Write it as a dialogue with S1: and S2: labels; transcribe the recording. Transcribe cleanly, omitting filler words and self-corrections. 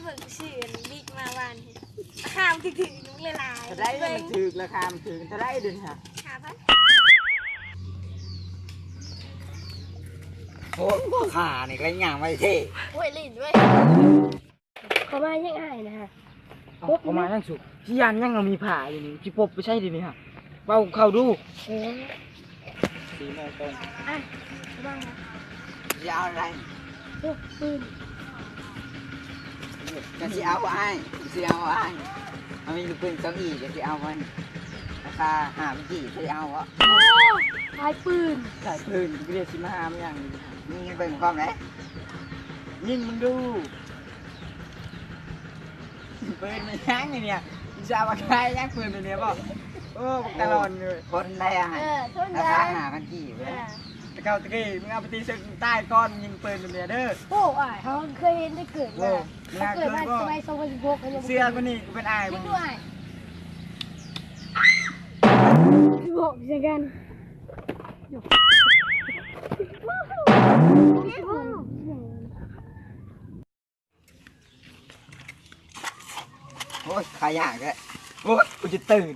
S1: เบิ่งชื่อบิ๊กมาวันห้ามถึงนุ้งเลยลาย
S2: ถ้าได้มันถึกราคามันถึงถ้าได้ดึงฮะ
S1: หาพัน
S2: โอ้ขานี่ก็ย่างไว้เท่
S1: โอ้ยลิ้นด้วย
S3: เขามายังไงนะฮะ
S2: ประมาณยังสุกที่ยันยังเรามีผ่าอยู่นี่ที่ปบไปใช่ดินี่ฮะเบาเข้าดู
S3: เออ
S2: 4 โมงตรง
S3: อ่ะบ้างนะ
S2: จะเอาอะไร
S3: โอ้ปืน
S2: จะสิเอาไอ้สิเอาไอ้มันมีลูกปืน2 อีจะสิเอามันราคา5 วิจะเอาวะ
S3: โอ้ลายปืน
S2: ใส่ปืนเรียกสิมาหามันอย่างนี้นี่เบิ่งความไหนยิงมึงดูปืนมันยังไงเนี่ยจะเอาใครยังปืนตัวเนี้ยบอกโอ้ตลอดเลยคนได้อาหาร
S3: ต้น
S2: รา
S3: ยา
S2: คา5,000กี่เว้ยตะเกาตะกี้มึงเอาไปตีเส้นใต้ก้อนยิงปืนตัวเนี้ยเด้อ
S3: โอ้อ่ะเขาเคยเห็นได้เกิดมาเขาเกิดมาสมัย2016เขายัง
S2: เสื้อกูนี่กูเป็นอายมึ
S3: ไม่
S2: ง
S3: ด้วยบอกเช่นกัน
S2: โอ้ยขายากเลยโอ้ยกูจะตื่น